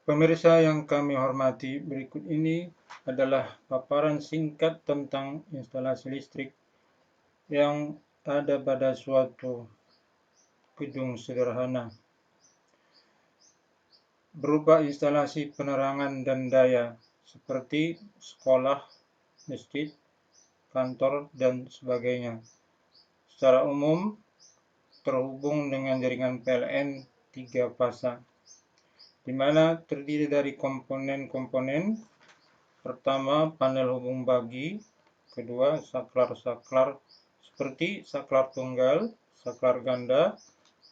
Pemirsa yang kami hormati, berikut ini adalah paparan singkat tentang instalasi listrik yang ada pada suatu gedung sederhana. Berupa instalasi penerangan dan daya seperti sekolah, masjid, kantor, dan sebagainya. Secara umum terhubung dengan jaringan PLN 3 fasa, di mana terdiri dari komponen-komponen. Pertama, panel hubung bagi. Kedua, saklar-saklar seperti saklar tunggal, saklar ganda,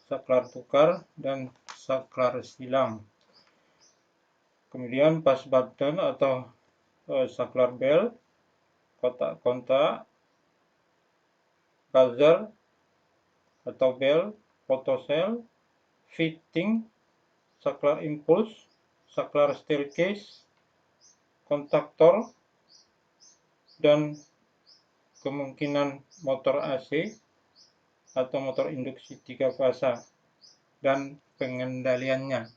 saklar tukar, dan saklar silang. Kemudian push button atau saklar bel, kotak kontak, buzzer atau bel, photocell, fitting, saklar impuls, saklar staircase, kontaktor, dan kemungkinan motor AC atau motor induksi 3 fasa dan pengendaliannya.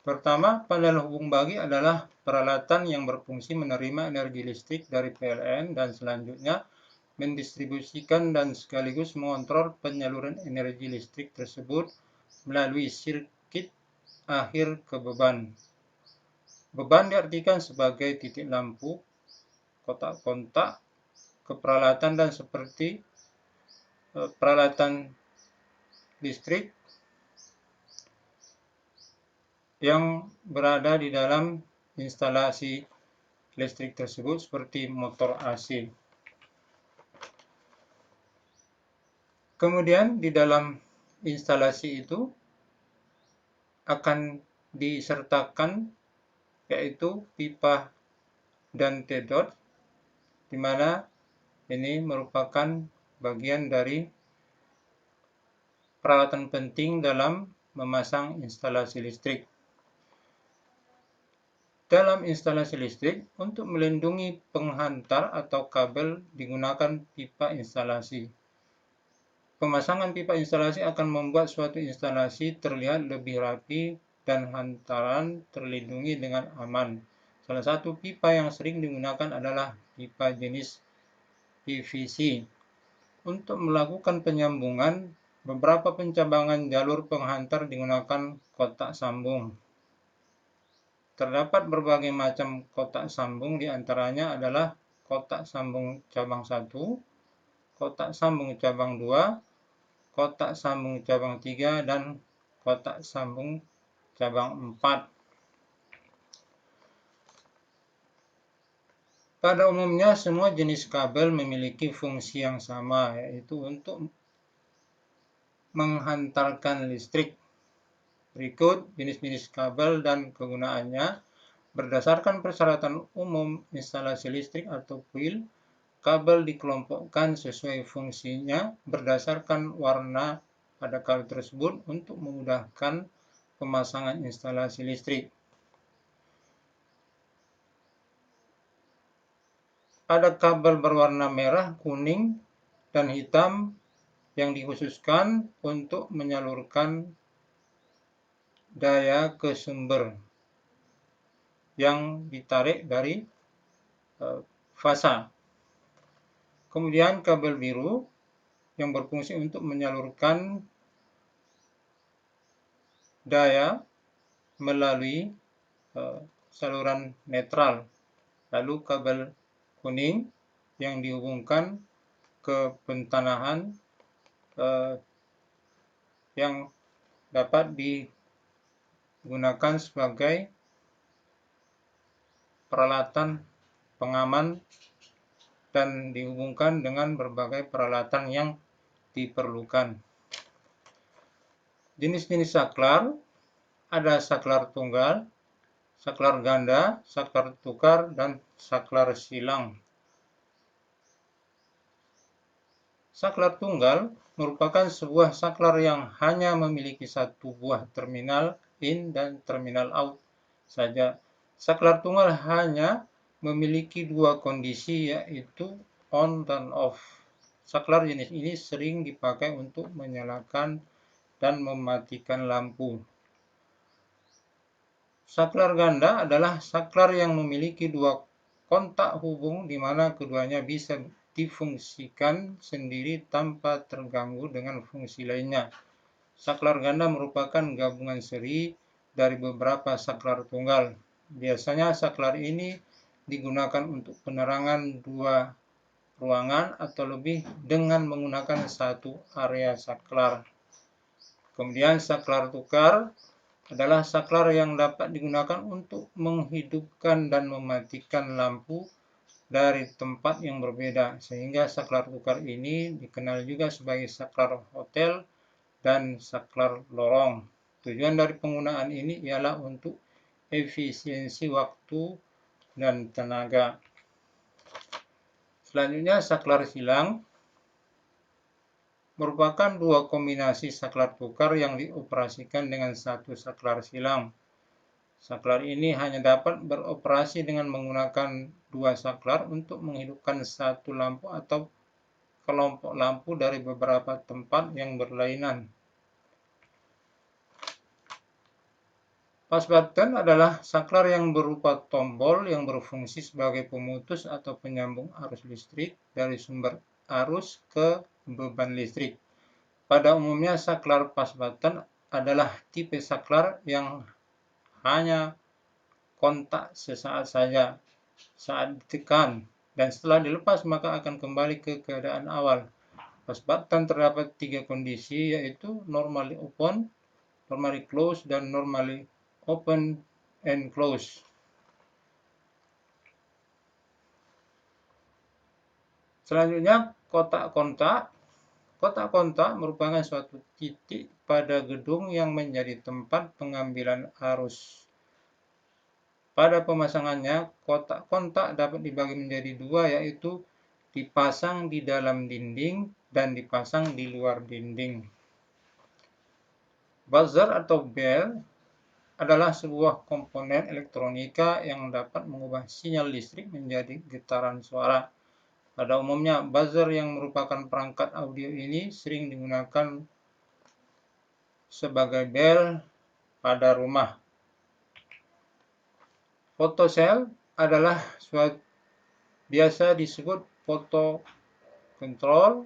Pertama, panel hubung bagi adalah peralatan yang berfungsi menerima energi listrik dari PLN dan selanjutnya mendistribusikan dan sekaligus mengontrol penyaluran energi listrik tersebut melalui sirkuit akhir ke beban. Beban diartikan sebagai titik lampu, kotak kontak, keperalatan dan seperti peralatan listrik yang berada di dalam instalasi listrik tersebut seperti motor AC. Kemudian di dalam instalasi itu akan disertakan yaitu pipa dan tedot, di mana ini merupakan bagian dari peralatan penting dalam memasang instalasi listrik. Dalam instalasi listrik, untuk melindungi penghantar atau kabel digunakan pipa instalasi. Pemasangan pipa instalasi akan membuat suatu instalasi terlihat lebih rapi dan hantaran terlindungi dengan aman. Salah satu pipa yang sering digunakan adalah pipa jenis PVC. Untuk melakukan penyambungan, beberapa pencabangan jalur penghantar digunakan kotak sambung. Terdapat berbagai macam kotak sambung, di antaranya adalah kotak sambung cabang 1, kotak sambung cabang 2, kotak sambung cabang 3, dan kotak sambung cabang 4. Pada umumnya, semua jenis kabel memiliki fungsi yang sama, yaitu untuk menghantarkan listrik. Berikut jenis-jenis kabel dan kegunaannya. Berdasarkan persyaratan umum instalasi listrik atau PUIL, kabel dikelompokkan sesuai fungsinya berdasarkan warna pada kabel tersebut untuk memudahkan pemasangan instalasi listrik. Ada kabel berwarna merah, kuning, dan hitam yang dikhususkan untuk menyalurkan daya ke sumber yang ditarik dari fasa. Kemudian kabel biru yang berfungsi untuk menyalurkan daya melalui saluran netral. Lalu kabel kuning yang dihubungkan ke pentanahan yang dapat digunakan sebagai peralatan pengaman dan dihubungkan dengan berbagai peralatan yang diperlukan. Jenis-jenis saklar, ada saklar tunggal, saklar ganda, saklar tukar, dan saklar silang. Saklar tunggal merupakan sebuah saklar yang hanya memiliki satu buah terminal in dan terminal out saja. Saklar tunggal hanya memiliki dua kondisi, yaitu on dan off. Saklar jenis ini sering dipakai untuk menyalakan dan mematikan lampu. Saklar ganda adalah saklar yang memiliki dua kontak hubung di mana keduanya bisa difungsikan sendiri tanpa terganggu dengan fungsi lainnya. Saklar ganda merupakan gabungan seri dari beberapa saklar tunggal. Biasanya saklar ini digunakan untuk penerangan dua ruangan atau lebih dengan menggunakan satu area saklar. Kemudian saklar tukar adalah saklar yang dapat digunakan untuk menghidupkan dan mematikan lampu dari tempat yang berbeda, sehingga saklar tukar ini dikenal juga sebagai saklar hotel dan saklar lorong. Tujuan dari penggunaan ini ialah untuk efisiensi waktu dan tenaga. Selanjutnya, saklar silang merupakan dua kombinasi saklar tukar yang dioperasikan dengan satu saklar silang. Saklar ini hanya dapat beroperasi dengan menggunakan dua saklar untuk menghidupkan satu lampu atau kelompok lampu dari beberapa tempat yang berlainan. Push button adalah saklar yang berupa tombol yang berfungsi sebagai pemutus atau penyambung arus listrik dari sumber arus ke beban listrik. Pada umumnya, saklar push button adalah tipe saklar yang hanya kontak sesaat saja saat ditekan, dan setelah dilepas maka akan kembali ke keadaan awal. Push button terdapat tiga kondisi, yaitu normally open, normally close, dan normally open and close. Selanjutnya, kotak kontak. Kotak kontak merupakan suatu titik pada gedung yang menjadi tempat pengambilan arus. Pada pemasangannya, kotak kontak dapat dibagi menjadi dua, yaitu dipasang di dalam dinding dan dipasang di luar dinding. Buzzer atau bell adalah sebuah komponen elektronika yang dapat mengubah sinyal listrik menjadi getaran suara. Pada umumnya, buzzer yang merupakan perangkat audio ini sering digunakan sebagai bel pada rumah. Photocell adalah biasa disebut photo control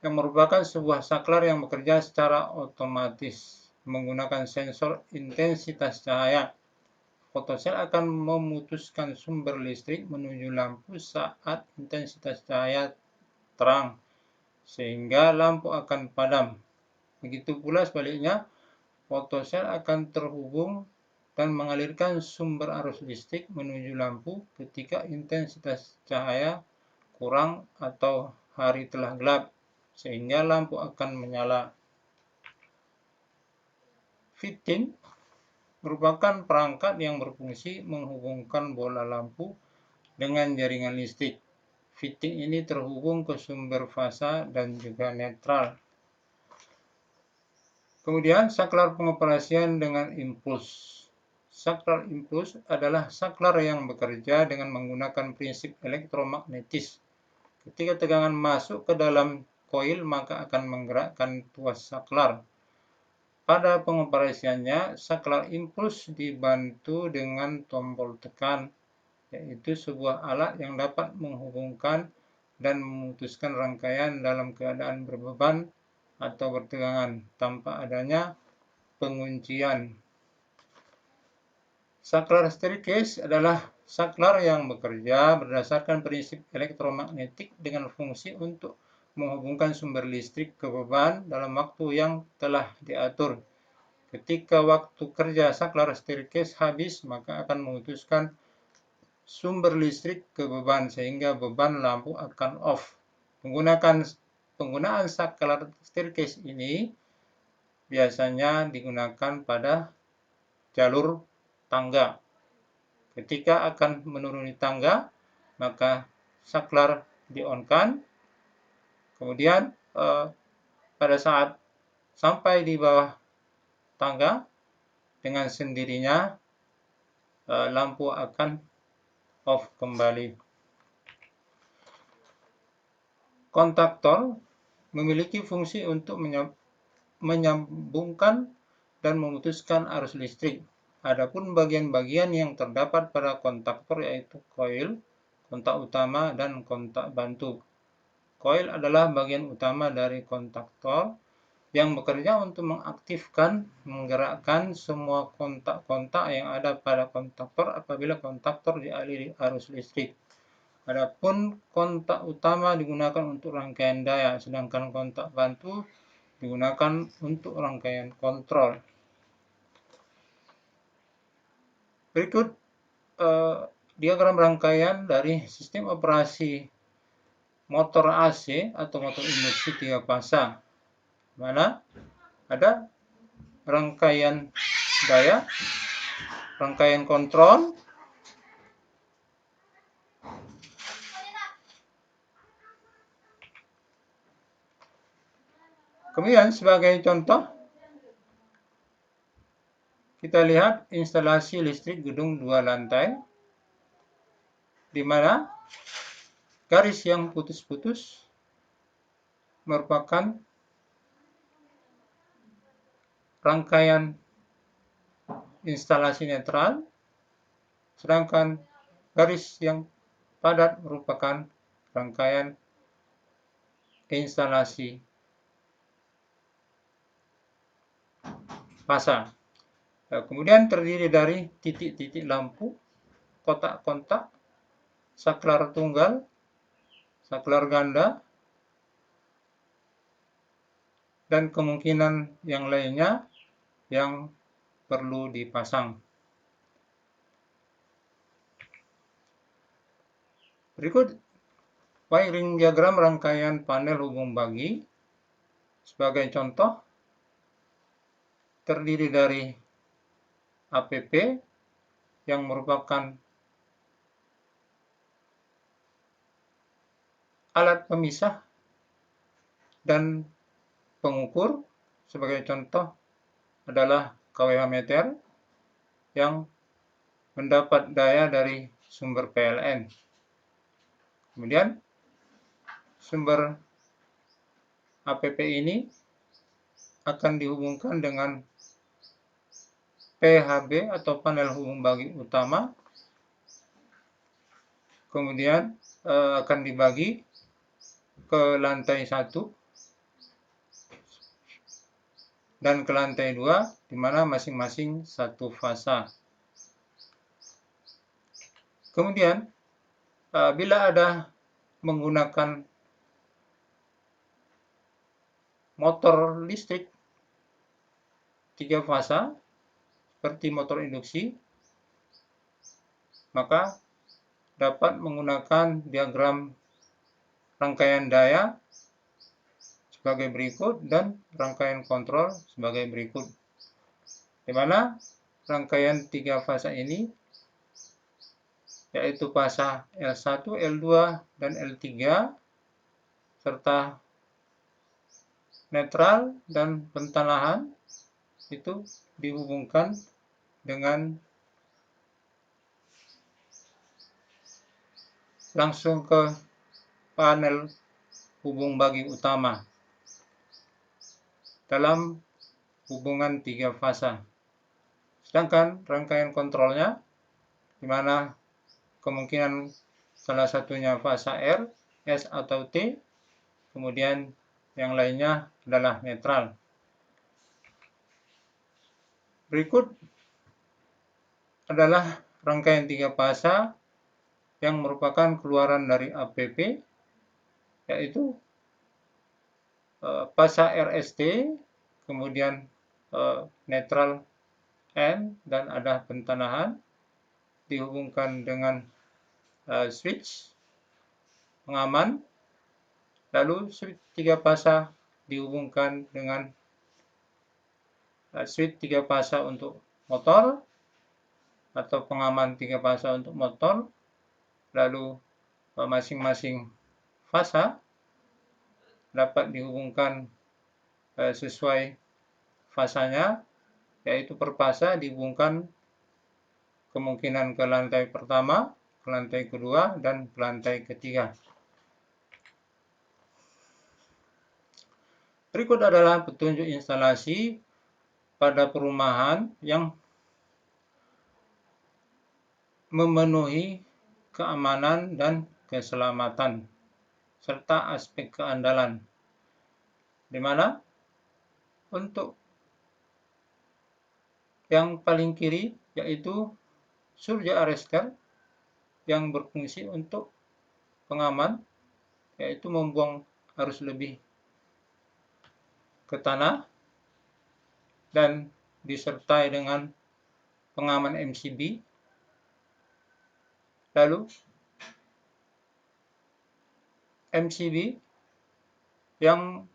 yang merupakan sebuah saklar yang bekerja secara otomatis menggunakan sensor intensitas cahaya. Photocell akan memutuskan sumber listrik menuju lampu saat intensitas cahaya terang, sehingga lampu akan padam. Begitu pula sebaliknya, photocell akan terhubung dan mengalirkan sumber arus listrik menuju lampu ketika intensitas cahaya kurang atau hari telah gelap, sehingga lampu akan menyala. Fitting merupakan perangkat yang berfungsi menghubungkan bola lampu dengan jaringan listrik. Fitting ini terhubung ke sumber fasa dan juga netral. Kemudian, saklar pengoperasian dengan impuls. Saklar impuls adalah saklar yang bekerja dengan menggunakan prinsip elektromagnetis. Ketika tegangan masuk ke dalam koil, maka akan menggerakkan tuas saklar. Pada pengoperasiannya, saklar impuls dibantu dengan tombol tekan, yaitu sebuah alat yang dapat menghubungkan dan memutuskan rangkaian dalam keadaan berbeban atau bertegangan tanpa adanya penguncian. Saklar staircase adalah saklar yang bekerja berdasarkan prinsip elektromagnetik dengan fungsi untuk menghubungkan sumber listrik ke beban dalam waktu yang telah diatur. Ketika waktu kerja saklar staircase habis, maka akan memutuskan sumber listrik ke beban sehingga beban lampu akan off. Penggunaan saklar staircase ini biasanya digunakan pada jalur tangga. Ketika akan menuruni tangga, maka saklar di-on-kan. Kemudian pada saat sampai di bawah tangga, dengan sendirinya lampu akan off kembali. kontaktor memiliki fungsi untuk menyambungkan dan memutuskan arus listrik. Adapun bagian-bagian yang terdapat pada kontaktor yaitu koil, kontak utama, dan kontak bantu. Koil adalah bagian utama dari kontaktor yang bekerja untuk mengaktifkan, menggerakkan semua kontak-kontak yang ada pada kontaktor apabila kontaktor dialiri arus listrik. Adapun kontak utama digunakan untuk rangkaian daya, sedangkan kontak bantu digunakan untuk rangkaian kontrol. Berikut diagram rangkaian dari sistem operasi motor AC atau motor induksi 3 fasa, mana ada rangkaian daya, rangkaian kontrol, kemudian sebagai contoh kita lihat instalasi listrik gedung 2 lantai, di mana garis yang putus-putus merupakan rangkaian instalasi netral, sedangkan garis yang padat merupakan rangkaian instalasi fasa. Kemudian terdiri dari titik-titik lampu, kotak-kontak, saklar tunggal, saklar ganda, dan kemungkinan yang lainnya yang perlu dipasang. Berikut wiring diagram rangkaian panel hubung bagi. Sebagai contoh, terdiri dari APP yang merupakan alat pemisah dan pengukur. Sebagai contoh adalah kWh meter yang mendapat daya dari sumber PLN. Kemudian sumber APP ini akan dihubungkan dengan PHB atau panel hubung bagi utama, kemudian akan dibagi ke lantai 1 dan ke lantai 2, di mana masing-masing satu fasa. Kemudian bila ada menggunakan motor listrik 3 fasa seperti motor induksi, maka dapat menggunakan diagram rangkaian daya sebagai berikut dan rangkaian kontrol sebagai berikut, di mana rangkaian 3 fasa ini yaitu fasa L1, L2, dan L3 serta netral dan pentanahan itu dihubungkan dengan langsung ke panel hubung bagi utama dalam hubungan 3 fasa. Sedangkan rangkaian kontrolnya, di mana kemungkinan salah satunya fasa R, S, atau T, kemudian yang lainnya adalah netral. Berikut adalah rangkaian 3 fasa yang merupakan keluaran dari APP, yaitu fasa RST, kemudian netral N, dan ada pentanahan dihubungkan dengan switch pengaman, lalu switch 3 fasa dihubungkan dengan switch 3 fasa untuk motor atau pengaman 3 fasa untuk motor, lalu masing-masing fasa dapat dihubungkan sesuai fasanya, yaitu per fasa dihubungkan kemungkinan ke lantai pertama, ke lantai kedua, dan ke lantai ketiga. Berikut adalah petunjuk instalasi pada perumahan yang memenuhi keamanan dan keselamatan serta aspek keandalan, di mana untuk yang paling kiri yaitu surya arrester yang berfungsi untuk pengaman, yaitu membuang arus lebih ke tanah dan disertai dengan pengaman MCB. Lalu MCB yang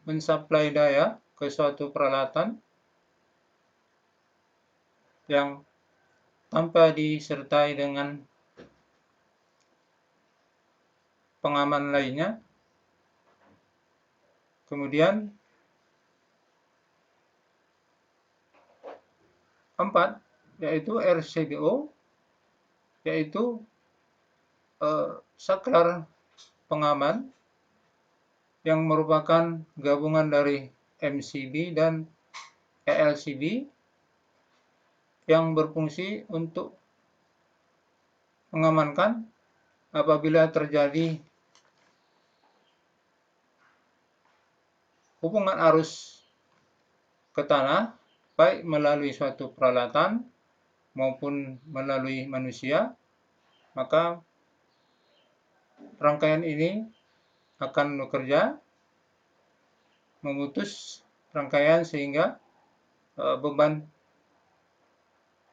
mensuplai daya ke suatu peralatan yang tanpa disertai dengan pengaman lainnya. Kemudian 4 yaitu RCBO, yaitu saklar pengaman yang merupakan gabungan dari MCB dan ELCB yang berfungsi untuk mengamankan apabila terjadi hubungan arus ke tanah, baik melalui suatu peralatan maupun melalui manusia, maka rangkaian ini akan bekerja memutus rangkaian sehingga beban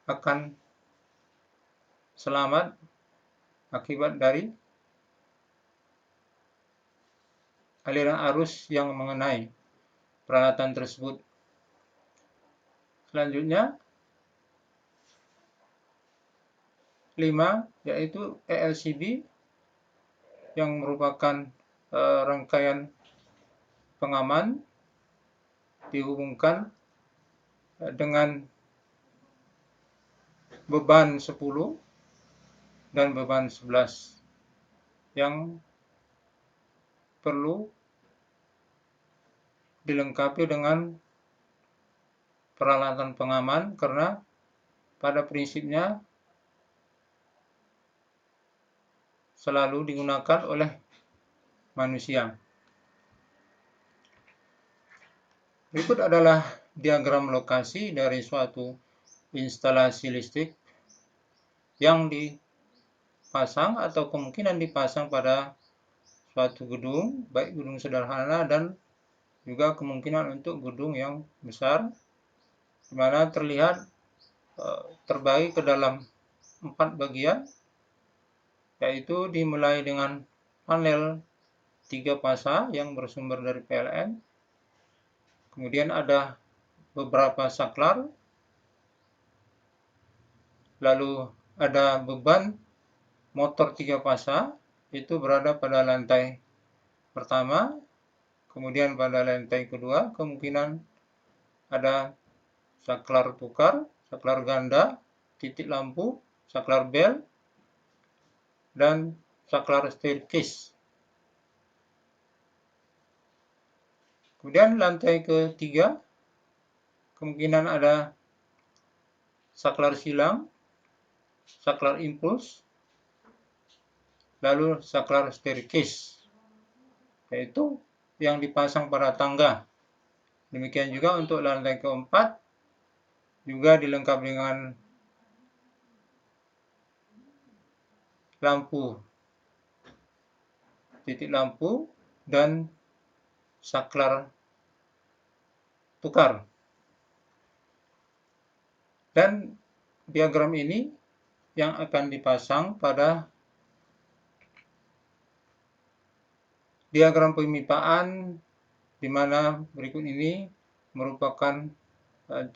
akan selamat akibat dari aliran arus yang mengenai peralatan tersebut. Selanjutnya 5 yaitu ELCB yang merupakan rangkaian pengaman dihubungkan dengan beban 10 dan beban 11 yang perlu dilengkapi dengan peralatan pengaman, karena pada prinsipnya selalu digunakan oleh manusia. Berikut adalah diagram lokasi dari suatu instalasi listrik yang dipasang atau kemungkinan dipasang pada suatu gedung, baik gedung sederhana dan juga kemungkinan untuk gedung yang besar, di mana terlihat terbagi ke dalam 4 bagian, yaitu dimulai dengan panel 3 fasa yang bersumber dari PLN, kemudian ada beberapa saklar, lalu ada beban motor 3 fasa, itu berada pada lantai pertama, kemudian pada lantai kedua kemungkinan ada saklar tukar, saklar ganda, titik lampu, saklar bel, dan saklar staircase. Kemudian lantai ketiga kemungkinan ada saklar silang, saklar impuls, lalu saklar staircase, yaitu yang dipasang pada tangga. Demikian juga untuk lantai keempat juga dilengkapi dengan lampu, titik lampu, dan saklar tukar. Dan diagram ini yang akan dipasang pada diagram pemipaan, di mana berikut ini merupakan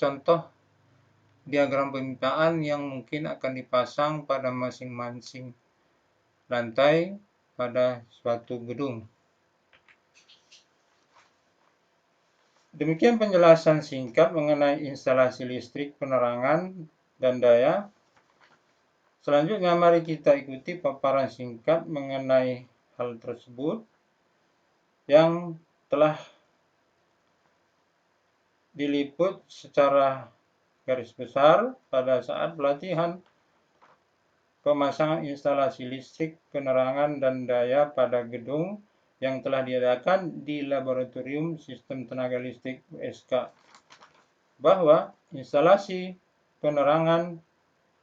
contoh diagram pemipaan yang mungkin akan dipasang pada masing-masing lantai pada suatu gedung. Demikian penjelasan singkat mengenai instalasi listrik, penerangan, dan daya. Selanjutnya mari kita ikuti paparan singkat mengenai hal tersebut yang telah diliput secara garis besar pada saat pelatihan pemasangan instalasi listrik, penerangan, dan daya pada gedung yang telah diadakan di Laboratorium Sistem Tenaga Listrik USK, bahwa instalasi penerangan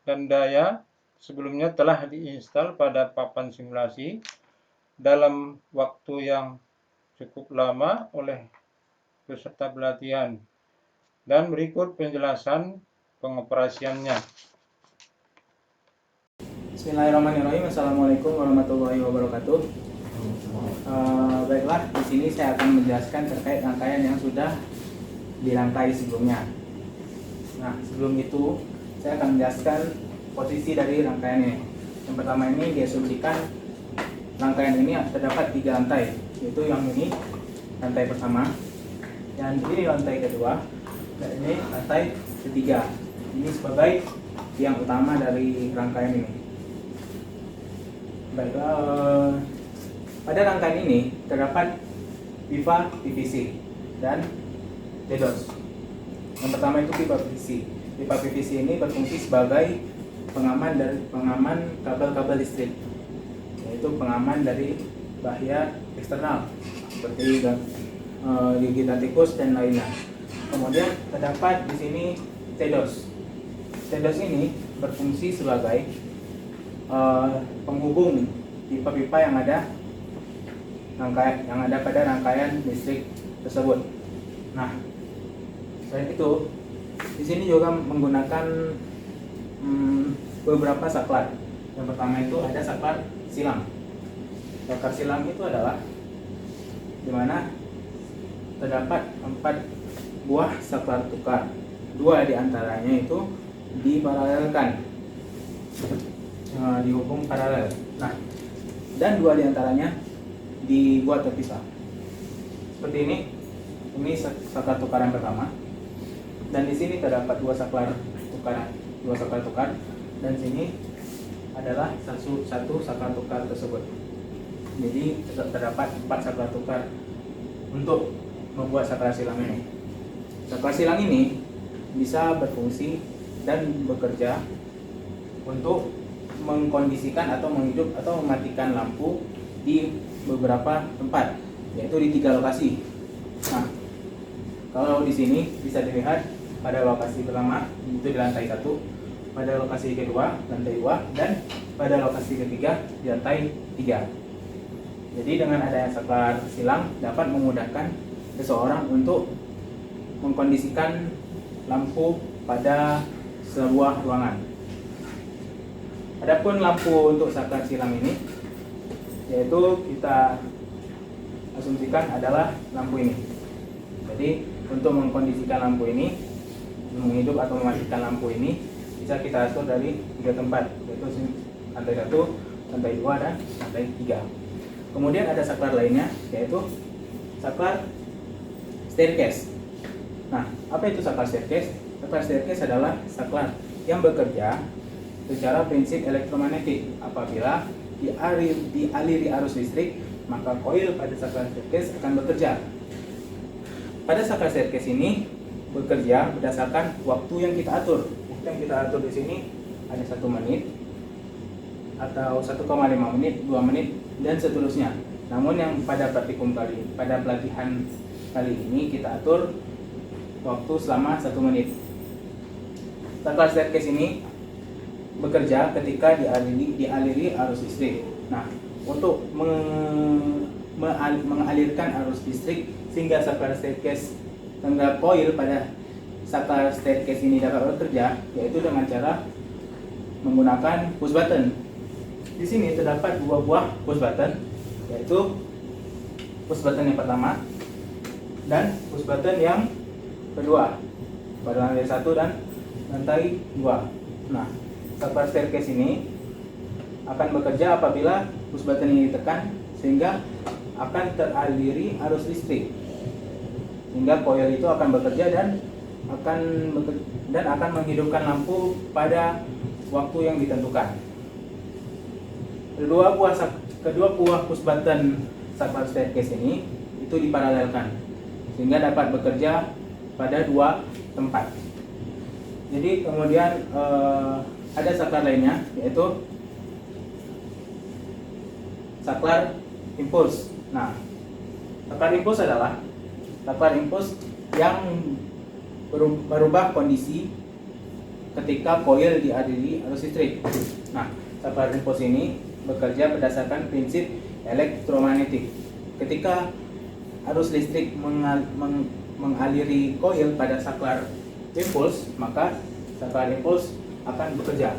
dan daya sebelumnya telah diinstal pada papan simulasi dalam waktu yang cukup lama oleh peserta pelatihan, dan berikut penjelasan pengoperasiannya. Bismillahirrahmanirrahim. Assalamualaikum warahmatullahi wabarakatuh. Baiklah, di sini saya akan menjelaskan terkait rangkaian yang sudah dirangkai sebelumnya. Nah, sebelum itu saya akan menjelaskan posisi dari rangkaian ini. Yang pertama ini diasumsikan rangkaian ini terdapat 3 lantai, yaitu yang ini lantai pertama, dan ini lantai kedua, dan ini lantai ketiga. Ini sebagai yang utama dari rangkaian ini. Baiklah, pada rangkaian ini terdapat pipa PVC dan DDoS. Yang pertama itu pipa PVC. Pipa PVC ini berfungsi sebagai pengaman kabel-kabel listrik, yaitu pengaman dari bahaya eksternal seperti gigitan tikus dan lainnya. Kemudian terdapat di sini TDOS. TDOS ini berfungsi sebagai penghubung pipa-pipa yang ada pada rangkaian listrik tersebut. Nah, selain itu, di sini juga menggunakan beberapa saklar. Yang pertama itu ada saklar silang. Saklar silang itu adalah di mana terdapat 4 buah saklar tukar. 2 diantaranya itu diparalelkan, dihubung paralel. Nah, dan 2 diantaranya dibuat terpisah. Seperti ini saklar tukar yang pertama. Dan di sini terdapat 2 saklar tukar, dan sini adalah satu saklar tukar tersebut. Jadi terdapat 4 saklar tukar untuk membuat saklar silang ini. Saklar silang ini bisa berfungsi dan bekerja untuk mengkondisikan atau menghidup atau mematikan lampu di beberapa tempat, yaitu di 3 lokasi. Nah, kalau di sini bisa dilihat pada lokasi pertama itu di lantai 1, pada lokasi kedua lantai 2, dan pada lokasi ketiga di lantai 3. Jadi dengan adanya saklar silang dapat memudahkan seseorang untuk mengkondisikan lampu pada sebuah ruangan. Adapun lampu untuk saklar silang ini, yaitu kita asumsikan adalah lampu ini. Jadi untuk mengkondisikan lampu ini, menghidup atau mematikan lampu ini, bisa kita atur dari 3 tempat, yaitu lantai 1, lantai 2, dan lantai 3. Kemudian ada saklar lainnya, yaitu saklar staircase. Nah, apa itu saklar staircase? Saklar staircase adalah saklar yang bekerja secara prinsip elektromagnetik. Apabila dialiri arus listrik, maka koil pada saklar staircase akan bekerja. Pada saklar staircase ini bekerja berdasarkan waktu yang kita atur. Waktu yang kita atur di sini ada 1 menit, atau 1,5 menit, 2 menit, dan seterusnya. Namun yang pada pelatihan kali ini kita atur waktu selama 1 menit. Saklar staircase ini bekerja ketika dialiri arus listrik. Nah, untuk mengalirkan arus listrik sehingga saklar staircase sehingga koil pada saklar staircase ini dapat bekerja, yaitu dengan cara menggunakan push button. Di sini terdapat 2 buah push button, yaitu push button yang pertama dan push button yang kedua pada lantai 1 dan lantai 2. Nah, saklar staircase ini akan bekerja apabila push button ini ditekan, sehingga akan teraliri arus listrik, sehingga koil itu akan bekerja dan akan menghidupkan lampu pada waktu yang ditentukan. Kedua buah push button saklar staircase ini itu diparalelkan, sehingga dapat bekerja pada dua tempat. Jadi kemudian ada saklar lainnya, yaitu saklar impuls. Nah, saklar impuls adalah saklar impuls yang berubah kondisi ketika koil dialiri arus listrik. Nah, saklar impuls ini bekerja berdasarkan prinsip elektromagnetik. Ketika arus listrik mengaliri koil pada saklar impuls, maka saklar impuls akan bekerja.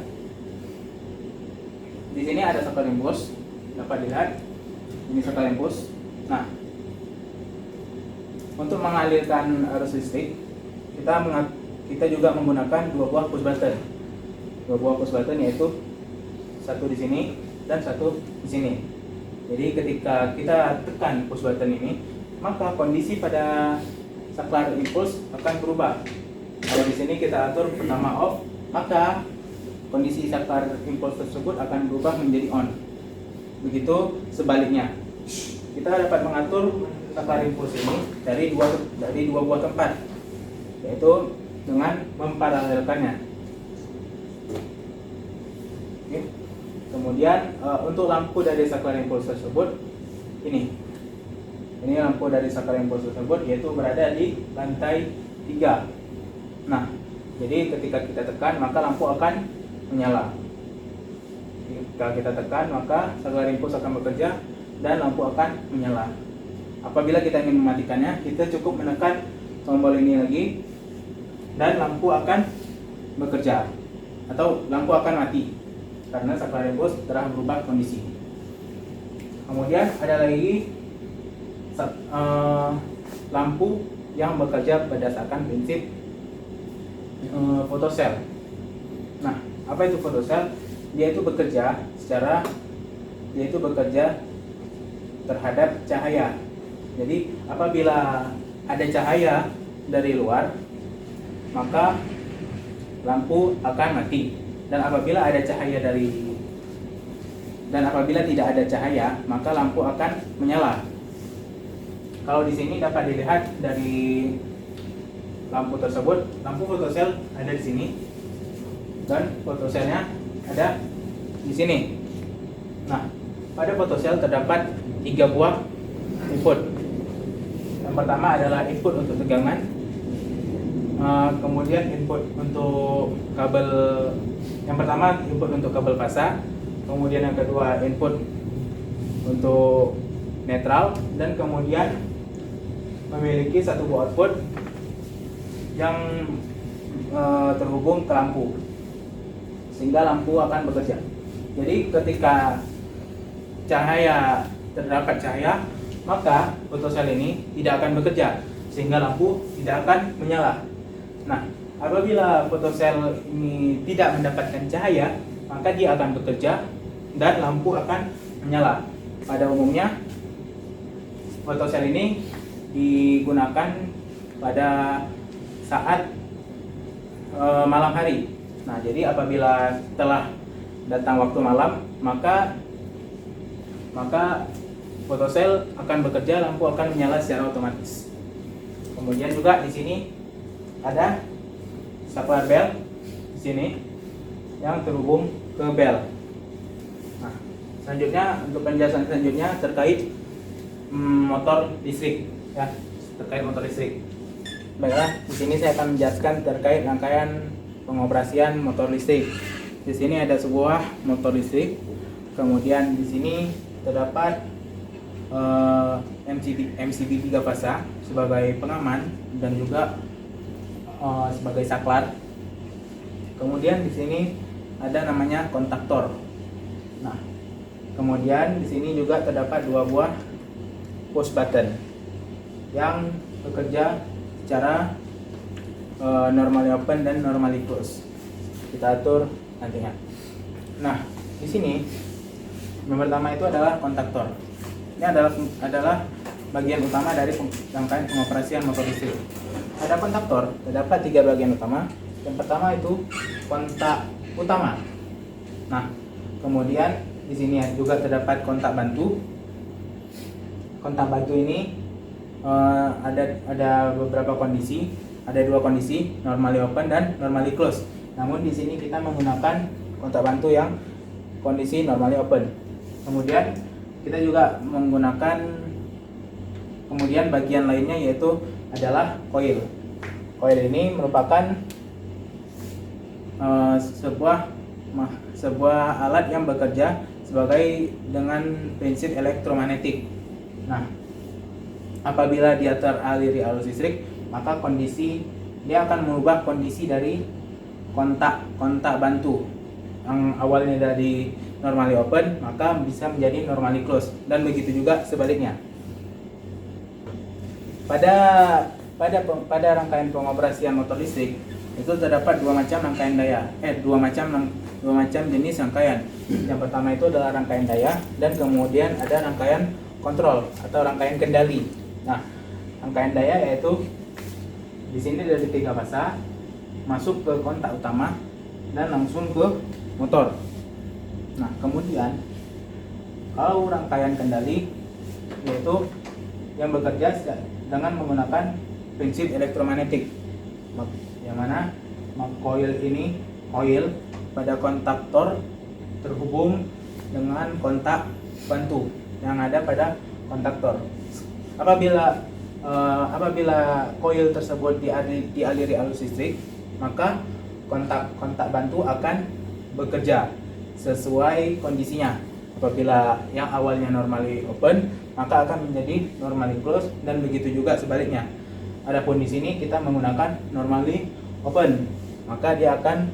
Di sini ada saklar impuls, dapat dilihat. Ini saklar impuls. Nah, untuk mengalirkan arus listrik, kita juga menggunakan dua buah push button. Dua buah push button, yaitu satu di sini dan satu di sini. Jadi ketika kita tekan push button ini, maka kondisi pada saklar impuls akan berubah. Kalau di sini kita atur pertama off, maka kondisi saklar impuls tersebut akan berubah menjadi on. Begitu sebaliknya. Kita dapat mengatur saklar impuls ini dari dua buah tempat, yaitu dengan memparalelkannya. Oke. Kemudian untuk lampu dari saklar impuls tersebut, ini lampu dari saklar impuls tersebut, yaitu berada di lantai 3. Nah, jadi ketika kita tekan, maka lampu akan menyala. Jika kita tekan, maka saklar impuls akan bekerja dan lampu akan menyala. Apabila kita ingin mematikannya, kita cukup menekan tombol ini lagi dan lampu akan bekerja, atau lampu akan mati karena saklar impuls telah berubah kondisi. Kemudian ada lagi lampu yang bekerja berdasarkan prinsip fotosel. Nah, apa itu fotosel? Dia itu bekerja terhadap cahaya. Jadi apabila ada cahaya dari luar, maka lampu akan mati. Dan apabila tidak ada cahaya, maka lampu akan menyala. Kalau di sini dapat dilihat dari lampu tersebut, lampu fotosel ada di sini dan fotoselnya ada di sini. Nah, pada fotosel terdapat 3 buah input. Yang pertama adalah input untuk tegangan, kemudian input untuk kabel. Yang pertama input untuk kabel fasa, kemudian yang kedua input untuk netral, dan kemudian memiliki satu buah output yang terhubung ke lampu, sehingga lampu akan bekerja. Jadi ketika terdapat cahaya, maka fotosel ini tidak akan bekerja, sehingga lampu tidak akan menyala. Nah, apabila fotosel ini tidak mendapatkan cahaya, maka dia akan bekerja dan lampu akan menyala. Pada umumnya, fotosel ini digunakan pada saat malam hari. Nah, jadi apabila telah datang waktu malam, maka fotosel akan bekerja, lampu akan menyala secara otomatis. Kemudian juga di sini ada saklar bel di sini yang terhubung ke bel. Nah, selanjutnya untuk penjelasan selanjutnya terkait motor listrik, ya, terkait motor listrik. Baiklah, di sini saya akan menjelaskan terkait rangkaian pengoperasian motor listrik. Di sini ada sebuah motor listrik. Kemudian di sini terdapat MCB 3 fasa sebagai pengaman dan juga sebagai saklar. Kemudian di sini ada namanya kontaktor. Nah, kemudian di sini juga terdapat 2 buah push button yang bekerja secara normally open dan normally close. Kita atur nantinya. Nah, di sini yang pertama itu adalah kontaktor. Ini adalah bagian utama dari rangkaian pengoperasian motor listrik. Ada kontaktor, terdapat 3 bagian utama. Yang pertama itu kontak utama. Nah, kemudian di sini juga terdapat kontak bantu. Kontak bantu ini ada beberapa kondisi. ada dua kondisi, normally open dan normally close. Namun di sini kita menggunakan kontak bantu yang kondisi normally open. Kemudian kita juga menggunakan bagian lainnya, yaitu adalah coil. Coil ini merupakan sebuah alat yang bekerja sebagai dengan prinsip elektromagnetik. Nah, apabila dia teraliri arus listrik, maka dia akan mengubah kondisi dari kontak bantu yang awalnya dari normally open, maka bisa menjadi normally close, dan begitu juga sebaliknya. Pada rangkaian pengoperasian motor listrik itu terdapat dua macam jenis rangkaian. Yang pertama itu adalah rangkaian daya, dan kemudian ada rangkaian kontrol atau rangkaian kendali. Nah, rangkaian daya yaitu di sini dari 3 fasa masuk ke kontak utama dan langsung ke motor. Nah, kemudian kalau rangkaian kendali yaitu yang bekerja dengan menggunakan prinsip elektromagnetik, yang mana coil pada kontaktor terhubung dengan kontak bantu yang ada pada kontaktor. Apabila coil tersebut dialiri arus listrik, maka kontak bantu akan bekerja sesuai kondisinya. Apabila yang awalnya normally open, maka akan menjadi normally close, dan begitu juga sebaliknya. Adapun di sini kita menggunakan normally open, maka dia akan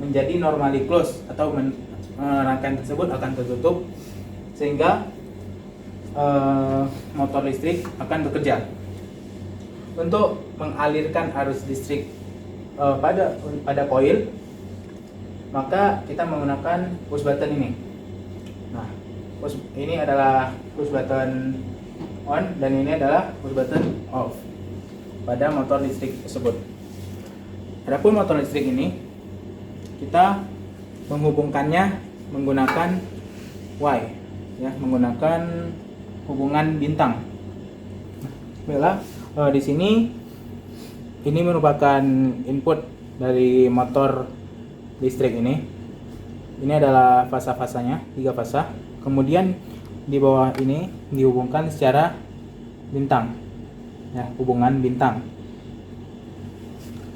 menjadi normally close, atau rangkaian tersebut akan tertutup sehingga motor listrik akan bekerja. Untuk mengalirkan arus listrik pada coil, maka kita menggunakan push button ini. Nah, ini adalah push button on dan ini adalah push button off pada motor listrik tersebut. Adapun motor listrik ini kita menghubungkannya menggunakan Y, ya, menggunakan hubungan bintang. Di sini ini merupakan input dari motor listrik ini. Ini adalah fasa-fasanya, 3 fasa. Kemudian di bawah ini dihubungkan secara bintang, ya, hubungan bintang.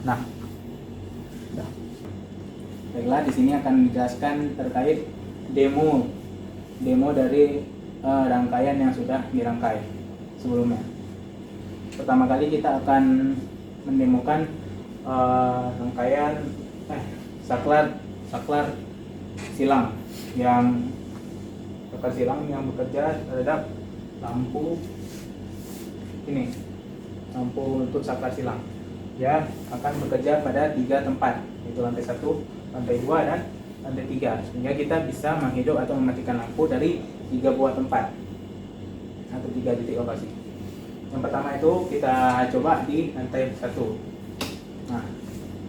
Nah, baiklah, di sini akan dijelaskan terkait demo dari rangkaian yang sudah dirangkai sebelumnya. Pertama kali kita akan mendemokan rangkaian saklar silang yang bekerja terhadap lampu ini, lampu untuk saklar silang. Dia akan bekerja pada 3 tempat, yaitu lantai 1, lantai 2, dan lantai 3, sehingga kita bisa menghidup atau mematikan lampu dari 3 buah tempat atau 3 titik lokasi. Yang pertama itu kita coba di lantai 1. Nah,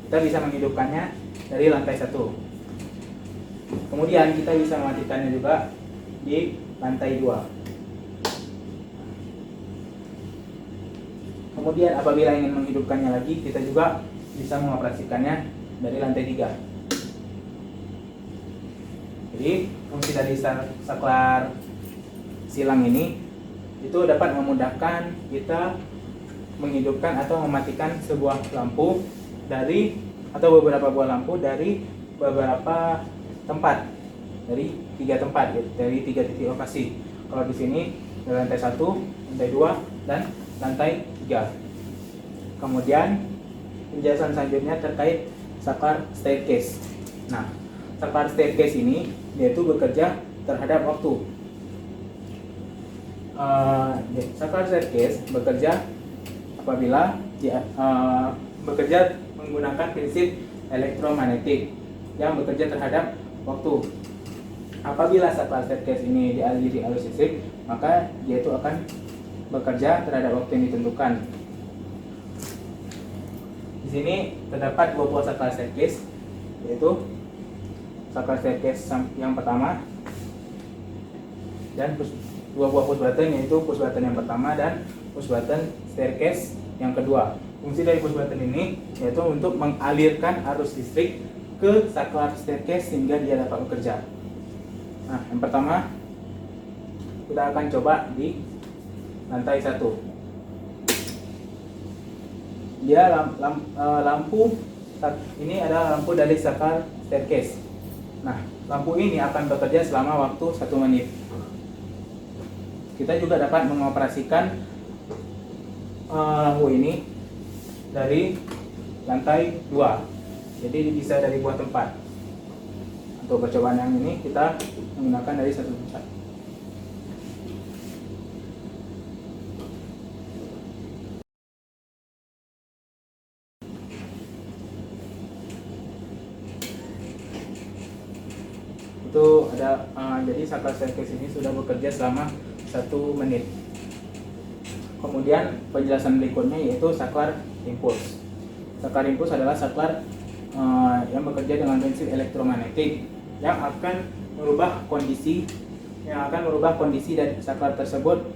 kita bisa menghidupkannya dari lantai 1. Kemudian kita bisa mematikannya juga di lantai 2. Kemudian apabila ingin menghidupkannya lagi, kita juga bisa mengoperasikannya dari lantai 3. Jadi fungsi dari saklar silang ini itu dapat memudahkan kita menghidupkan atau mematikan sebuah lampu atau beberapa buah lampu dari beberapa tempat, dari 3 tempat, dari 3 titik lokasi. Kalau di sini dari lantai 1, lantai 2, dan lantai 3. Kemudian penjelasan selanjutnya terkait saklar staircase. Nah, saklar staircase ini yaitu bekerja terhadap waktu. Saklar staircase bekerja apabila bekerja menggunakan prinsip elektromagnetik yang bekerja terhadap waktu. Apabila saklar staircase ini dialiri arus listrik, maka dia itu akan bekerja terhadap waktu yang ditentukan. Di sini terdapat 2 buah saklar staircase, yaitu saklar staircase yang pertama dan 2 buah push button, yaitu push button yang pertama dan push button staircase yang kedua. Fungsi dari push button ini yaitu untuk mengalirkan arus listrik ke saklar staircase sehingga dia dapat bekerja. Nah, yang pertama kita akan coba di lantai 1. Dia lampu ini adalah lampu dari saklar staircase. Nah, lampu ini akan bekerja selama waktu 1 menit. Kita juga dapat mengoperasikan lampu ini dari lantai 2. Jadi bisa dari buah tempat. Untuk percobaan yang ini kita menggunakan dari satu tempat. Itu ada jadi saklar staircase ini sudah bekerja selama 1 menit. Kemudian penjelasan berikutnya yaitu saklar impuls. Saklar impuls adalah saklar yang bekerja dengan prinsip elektromagnetik yang akan merubah kondisi dari saklar tersebut.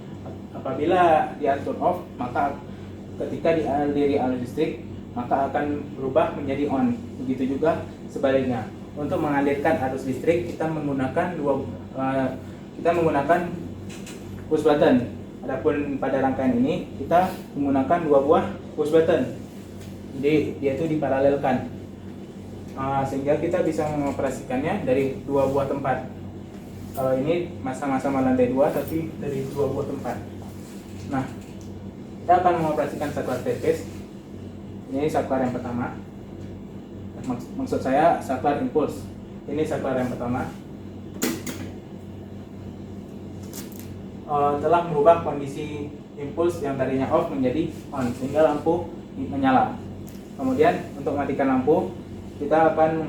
Apabila dia turn off, maka ketika dialiri arus listrik maka akan berubah menjadi on. Begitu juga sebaliknya. Untuk mengalirkan arus listrik kita menggunakan push button. Adapun pada rangkaian ini kita menggunakan 2 buah push button. Jadi dia itu diparalelkan sehingga kita bisa mengoperasikannya dari 2 buah tempat. Kalau ini sama-sama lantai 2 tapi dari 2 buah tempat. Nah, kita akan mengoperasikan saklar staircase. Ini saklar yang pertama. Maksud saya saklar impuls. Ini saklar yang pertama. Telah merubah kondisi impuls yang tadinya off menjadi on sehingga lampu menyala. Kemudian untuk mematikan lampu kita akan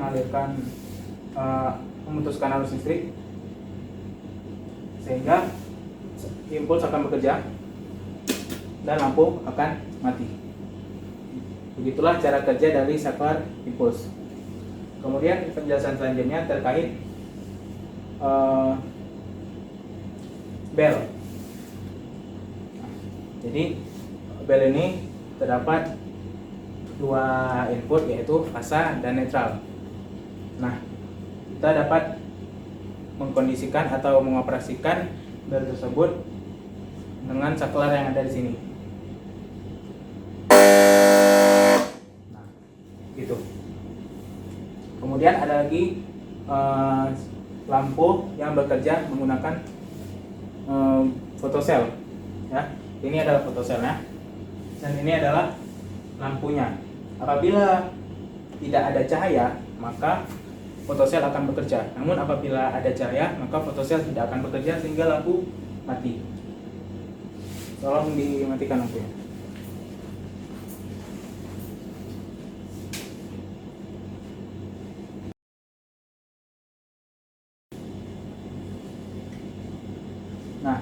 memutuskan arus listrik sehingga impuls akan bekerja dan lampu akan mati. Begitulah cara kerja dari saklar impuls. Kemudian penjelasan selanjutnya terkait bel. Jadi bel ini terdapat 2 input yaitu fasa dan netral. Nah, kita dapat mengkondisikan atau mengoperasikan bel tersebut dengan saklar yang ada di sini. Nah, gitu. Kemudian ada lagi lampu yang bekerja menggunakan fotosel. Ya, ini adalah fotoselnya dan ini adalah lampunya. Apabila tidak ada cahaya, maka fotosel akan bekerja. Namun apabila ada cahaya, maka fotosel tidak akan bekerja sehingga lampu mati. Tolong dimatikan lampunya. Nah,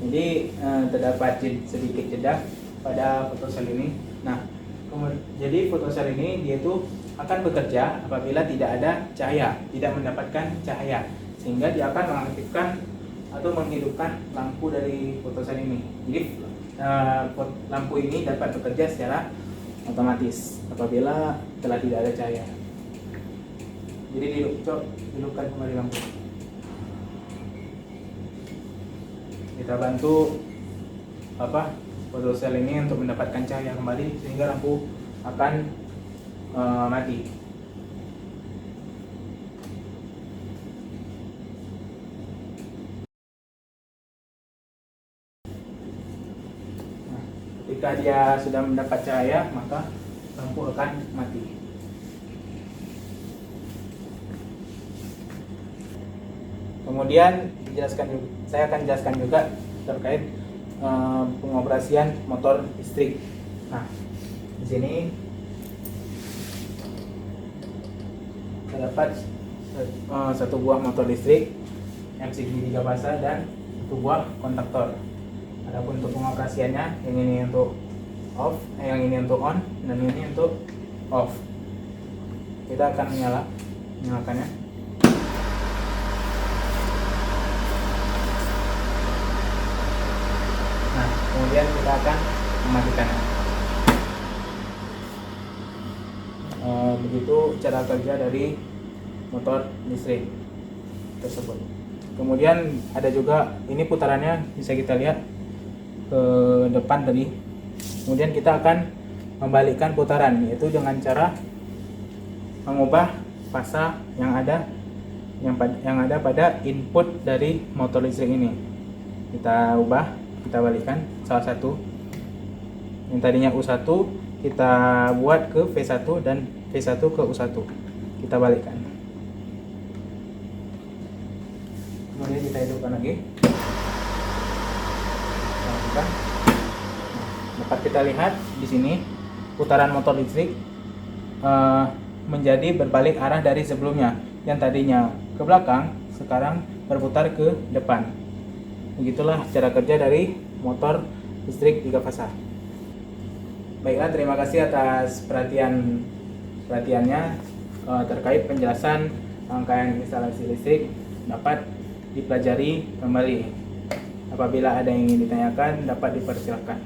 jadi terdapat sedikit jeda pada fotosel ini. Nah, jadi fotosel ini dia itu akan bekerja apabila tidak ada cahaya, tidak mendapatkan cahaya, sehingga dia akan mengaktifkan atau menghidupkan lampu dari fotosel ini. Jadi lampu ini dapat bekerja secara otomatis apabila telah tidak ada cahaya. Jadi hidupkan kembali lampu. Kita bantu fotosel ini untuk mendapatkan cahaya kembali sehingga lampu akan mati. Nah, ketika dia sudah mendapat cahaya, maka lampu akan mati. Kemudian saya akan jelaskan juga terkait pengoperasian motor listrik. Nah, di sini terdapat 1 buah motor listrik MCB 3 fasa dan 1 buah kontaktor. Adapun untuk pengoperasiannya, yang ini untuk off, yang ini untuk on, dan ini untuk off. Kita akan menyalakannya. Nah, kemudian kita akan mematikannya. Begitu cara kerja dari motor listrik tersebut. Kemudian ada juga ini putarannya bisa kita lihat ke depan tadi. Kemudian kita akan membalikkan putaran, yaitu dengan cara mengubah fasa yang ada pada input dari motor listrik ini. Kita ubah, kita balikkan salah satu. Yang tadinya U1 kita buat ke V1 dan V1 ke U1. Kita balikkan. Kemudian kita hidupkan lagi. Nah, dapat kita lihat di sini putaran motor listrik menjadi berbalik arah dari sebelumnya. Yang tadinya ke belakang, sekarang berputar ke depan. Begitulah cara kerja dari motor listrik 3 fasa. Baiklah, terima kasih atas perhatiannya terkait penjelasan rangkaian instalasi listrik dapat dipelajari kembali. Apabila ada yang ingin ditanyakan, dapat dipersilakan.